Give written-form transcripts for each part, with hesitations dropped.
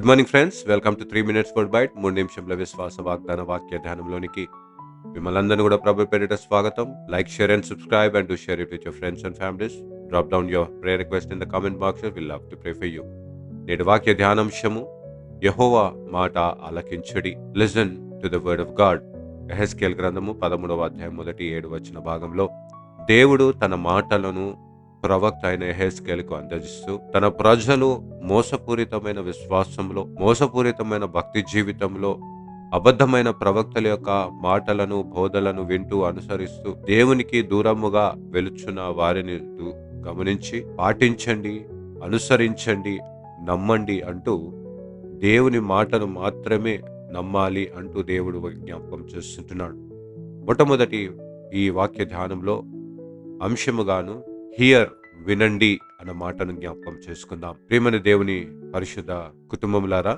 Good morning friends, welcome to 3 Minutes Word Bite. 3 నిమిషంల విశ్వాస వాగ్దాన వాక్య ధ్యానంలోనికి మిమ్మల్ని అందరినీ కూడా ప్రభు పేరిట స్వాగతం. Like, share and subscribe and to share it with your friends and families. Drop down your prayer request in the comment box. Will love to pray for you. నేటి వాక్య ధ్యానాంశము, యెహోవా మాట ఆలకించుడి. Listen to the word of God. యెహెజ్కేలు గ్రంథము 13వ అధ్యాయం 1-7 వచన భాగంలో దేవుడు తన మాటలను ప్రవక్త అయిన యెహెజ్కేలుకు అందజేస్తూ తన ప్రజలు మోసపూరితమైన విశ్వాసంలో, మోసపూరితమైన భక్తి జీవితంలో, అబద్ధమైన ప్రవక్తల యొక్క మాటలను, బోధలను వింటూ అనుసరిస్తూ దేవునికి దూరముగా వెలుచున్న వారిని గమనించి పాటించండి, అనుసరించండి, నమ్మండి అంటూ దేవుని మాటను మాత్రమే నమ్మాలి అంటూ దేవుడు జ్ఞాపకం చేస్తుంటున్నాడు. మొట్టమొదటి ఈ వాక్య ధ్యానంలో అంశముగాను హియర్, వినండి అన్న మాటను జ్ఞాపకం చేసుకుందాం. ప్రియమైన దేవుని పరిశుద్ధ కుటుంబములారా,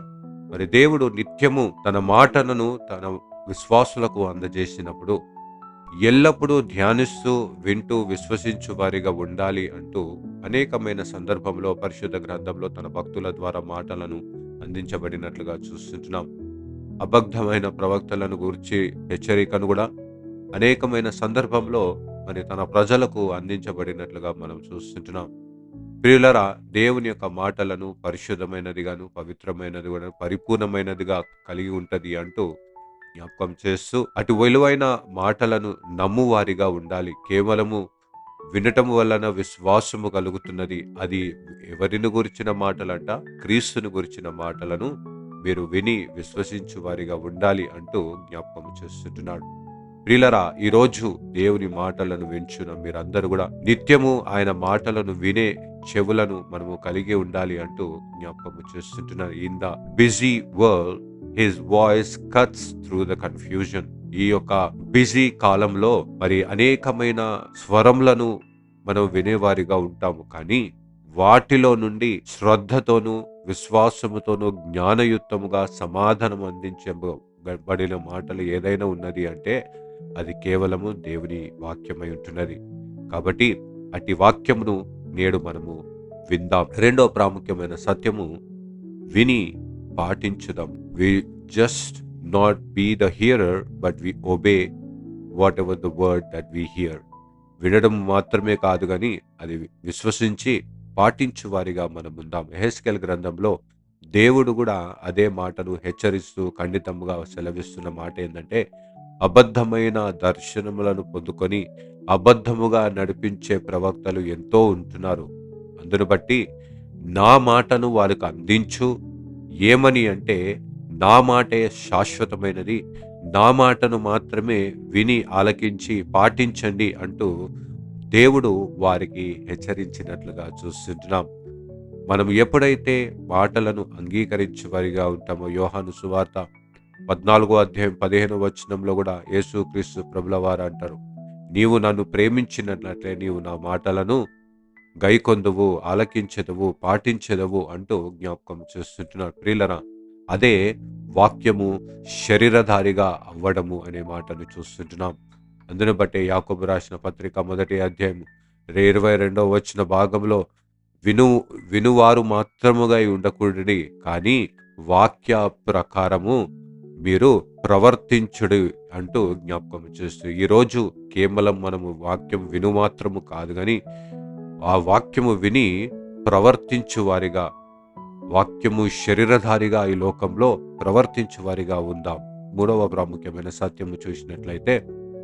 మరి దేవుడు నిత్యము తన మాటలను తన విశ్వాసులకు అందజేసినప్పుడు ఎల్లప్పుడూ ధ్యానిస్తూ, వింటూ, విశ్వసించు వారిగా ఉండాలి అంటూ అనేకమైన సందర్భంలో పరిశుద్ధ గ్రంథంలో తన భక్తుల ద్వారా మాటలను అందించబడినట్లుగా చూస్తుంటున్నాం. అబద్ధమైన ప్రవక్తలను గురించి హెచ్చరికను కూడా అనేకమైన సందర్భంలో మరి తన ప్రజలకు అందించబడినట్లుగా మనం చూస్తుంటున్నాం. ప్రియులరా, దేవుని యొక్క మాటలను పరిశుద్ధమైనదిగాను, పవిత్రమైనదిగాను, పరిపూర్ణమైనదిగా కలిగి ఉంటది అంటూ జ్ఞాపకం చేస్తూ అటు విలువైన మాటలను నమ్మువారిగా ఉండాలి. కేవలము వినటం వలన విశ్వాసము కలుగుతున్నది. అది ఎవరిని గురించిన మాటలంట? క్రీస్తుని గురించిన మాటలను మీరు విని విశ్వసించు వారిగా ఉండాలి అంటూ జ్ఞాపకం చేస్తుంటున్నాడు. ప్రియులరా, ఈరోజు దేవుని మాటలను వించున్న మీరందరూ కూడా నిత్యము ఆయన మాటలను వినే చెవులను మనము కలిగి ఉండాలి అంటూ జ్ఞాపకం చేస్తుంటున్నారు. In the busy world his voice cuts through the confusion. ఈ యొక్క బిజీ కాలంలో మరి అనేకమైన స్వరములను మనం వినేవారిగా ఉంటాము. కానీ వాటిలో నుండి శ్రద్ధతోనూ, విశ్వాసముతోనూ, జ్ఞానయుక్తముగా సమాధానం అందించబడిన మాటలు ఏదైనా ఉన్నది అంటే అది కేవలము దేవుని వాక్యమై ఉంటున్నది. కాబట్టి అట్టి వాక్యమును నేడు మనము విందాం. రెండో ప్రాముఖ్యమైన సత్యము, విని పాటించుదాం. We just not be the hearer but we obey whatever the word that we hear. వినడం మాత్రమే కాదు కానీ అది విశ్వసించి పాటించు వారిగా మనం ఉందాం. యెహెజ్కేలు గ్రంథంలో దేవుడు కూడా అదే మాటను హెచ్చరిస్తూ ఖండితముగా సెలవిస్తున్న మాట ఏంటంటే, అబద్ధమైన దర్శనములను పొందుకొని అబద్ధముగా నడిపించే ప్రవక్తలు ఎంతో ఉంటున్నారు. అందును బట్టి నా మాటను వారికి అందించు. ఏమని అంటే, నా మాటే శాశ్వతమైనది, నా మాటను మాత్రమే విని ఆలకించి పాటించండి అంటూ దేవుడు వారికి హెచ్చరించినట్లుగా చూస్తుంటున్నాం. మనం ఎప్పుడైతే మాటలను అంగీకరించే వారిగా ఉంటామో, యోహాను సువార్త 14వ అధ్యాయం 15వ వచనంలో కూడా యేసుక్రీస్తు ప్రభుల వారు అంటారు, నీవు నన్ను ప్రేమించినట్లే నీవు నా మాటలను గైకొందువు, ఆలకించెదవు, పాటించెదవు అంటూ జ్ఞాపకం చేస్తుంటున్నారు. ప్రియులరా, అదే వాక్యము శరీరధారిగా అవ్వడము అనే మాటను చూస్తుంటున్నాం. అందును బట్టే యాకోబు రాసిన పత్రిక 1వ అధ్యాయం 22వ వచన భాగంలో వినువారు మాత్రముగా ఉండకూడని, కానీ వాక్య ప్రకారము మీరు ప్రవర్తించుడు అంటూ జ్ఞాపకం చేస్తూ, ఈరోజు కేవలం మనము వాక్యం విను మాత్రము కాదు కానీ ఆ వాక్యము విని ప్రవర్తించు వారిగా, వాక్యము శరీరధారిగా ఈ లోకంలో ప్రవర్తించు వారిగా ఉందాం. మూడవ ప్రాముఖ్యమైన సత్యము చూసినట్లయితే,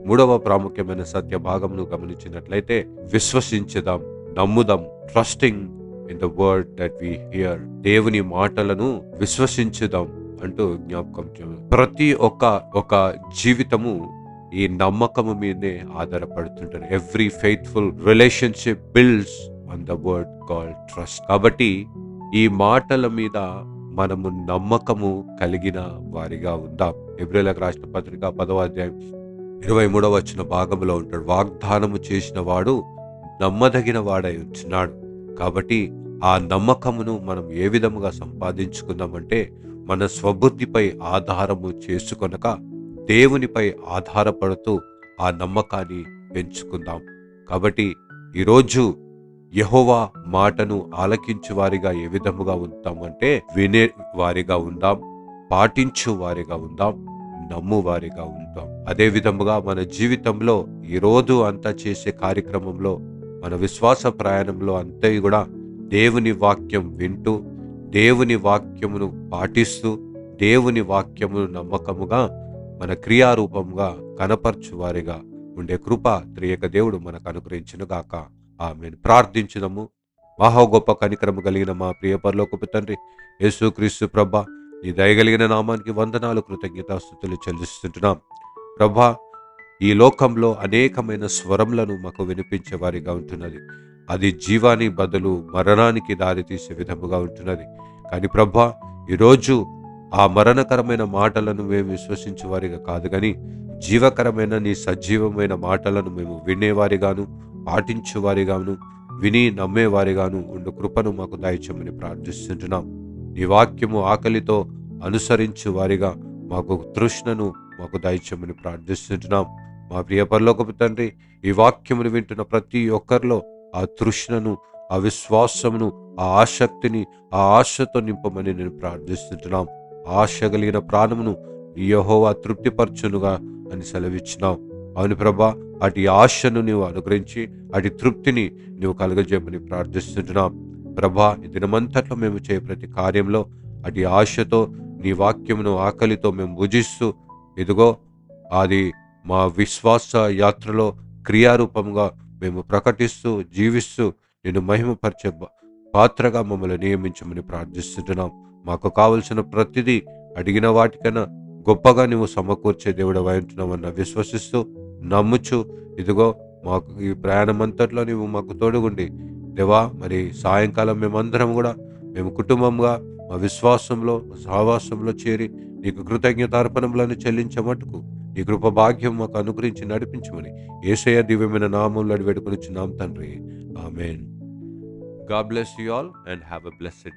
మూడవ ప్రాముఖ్యమైన సత్య భాగమును గమనించినట్లయితే, విశ్వసించుదాం, నమ్ముదాం. Trusting in the word that we hear. దేవుని మాటలను విశ్వసించుదాం అంటూ జ్ఞాపకం చేయాలి. ప్రతి ఒక్క జీవితము ఈ నమ్మకము మీదే ఆధారపడుతుంటారు. Every faithful relationship builds on the word called trust. కాబట్టి ఈ మాటల మీద మనము నమ్మకము కలిగిన వారిగా ఉందాం. హెబ్రీయులకు రాసిన పత్రిక 10వ అధ్యాయం 23వ వచన భాగంలో ఉంటాడు, వాగ్దానము చేసిన వాడు నమ్మదగిన వాడై ఉంటున్నాడు. కాబట్టి ఆ నమ్మకమును మనం ఏ విధముగా సంపాదించుకుందామంటే, మన స్వబుద్ధిపై ఆధారము చేసుకొనక దేవునిపై ఆధారపడుతూ ఆ నమ్మకాన్ని పెంచుకుందాం. కాబట్టి ఈరోజు యెహోవా మాటను ఆలకించు వారిగా ఏ విధముగా ఉంటాం అంటే వినే వారిగా ఉందాం, పాటించు వారిగా ఉందాం, నమ్ము వారిగా ఉంటాం. అదే విధముగా మన జీవితంలో ఈ రోజు అంతా చేసే కార్యక్రమంలో, మన విశ్వాస ప్రయాణంలో అంతా కూడా దేవుని వాక్యం వింటూ, దేవుని వాక్యమును పాటిస్తూ, దేవుని వాక్యమును నమ్మకముగా మన క్రియారూపంగా కనపరచు వారిగా ఉండే కృప త్రియక దేవుడు మనకు అనుగ్రహించును గాక. ఆమేన్. ప్రార్థించుదము. మహా గొప్ప కనికరము కలిగిన మా ప్రియ పరలోకపు తండ్రి యేసుక్రీస్తు ప్రభా, నీ దయగలిగిన నామానికి వందనాలు, కృతజ్ఞతాస్తుతులు చెల్లిస్తుంటున్నాం. ప్రభా, ఈ లోకంలో అనేకమైన స్వరములను మాకు వినిపించే వారిగా ఉంటున్నది. అది జీవాని బదులు మరణానికి దారితీసే విధముగా ఉంటున్నది. కానీ ప్రభా, ఈరోజు ఆ మరణకరమైన మాటలను మేము విశ్వసించే వారిగా కాదు కానీ, జీవకరమైన నీ సజీవమైన మాటలను మేము వినేవారిగాను, పాటించువారిగాను, విని నమ్మేవారిగాను ఉండు కృపను మాకు దయచేయమని ప్రార్థిస్తుంటున్నాం. నీ వాక్యము ఆకలితో అనుసరించు వారిగా మాకు తృష్ణను మాకు దయచేయమని ప్రార్థిస్తుంటున్నాం. మా ప్రియ పరలోకపు తండ్రి, ఈ వాక్యమును వింటున్న ప్రతి ఒక్కరిలో ఆ తృష్ణను, ఆ విశ్వాసమును, ఆ ఆసక్తిని, ఆ ఆశతో నింపమని నేను ప్రార్థిస్తుంటున్నాం. ఆశ కలిగిన ప్రాణమును యెహోవా తృప్తిపరచునుగా అని సెలవిచ్చినావు. అవును ప్రభా, అటు ఆశను నీవు అనుగ్రహించి అటు తృప్తిని నీవు కలుగజేయమని ప్రార్థిస్తుంటున్నాం. ప్రభా, ఈ దినమంతట్లో మేము చేయ ప్రతి కార్యంలో అటు ఆశతో నీ వాక్యమును ఆకలితో మేము భుజిస్తూ, ఇదిగో అది మా విశ్వాస యాత్రలో క్రియారూపంగా మేము ప్రకటిస్తూ జీవిస్తూ నిన్ను మహిమపరిచే పాత్రగా మమ్మల్ని నియమించమని ప్రార్థిస్తుంటున్నాం. మాకు కావలసిన ప్రతిదీ అడిగిన వాటికన్నా గొప్పగా నువ్వు సమకూర్చే దేవుడు ఉంటున్నావన్న విశ్వసిస్తూ నమ్ముచు, ఇదిగో మాకు ఈ ప్రయాణం అంతట్లో నువ్వు మాకు తోడుగుండి దేవా, మరి సాయంకాలం మేమందరం కూడా మేము కుటుంబంగా మా విశ్వాసంలో సహవాసంలో చేరి నీకు కృతజ్ఞతార్పణములను చెల్లించే మటుకు నీ కృప భాగ్యం మాకు అనుగ్రహించి నడిపించమని యేసయ్య దివ్యమైన నామములో అడిగి వేడుకొనుచున్నాం తండ్రి. ఆమేన్. God bless you all and have a blessed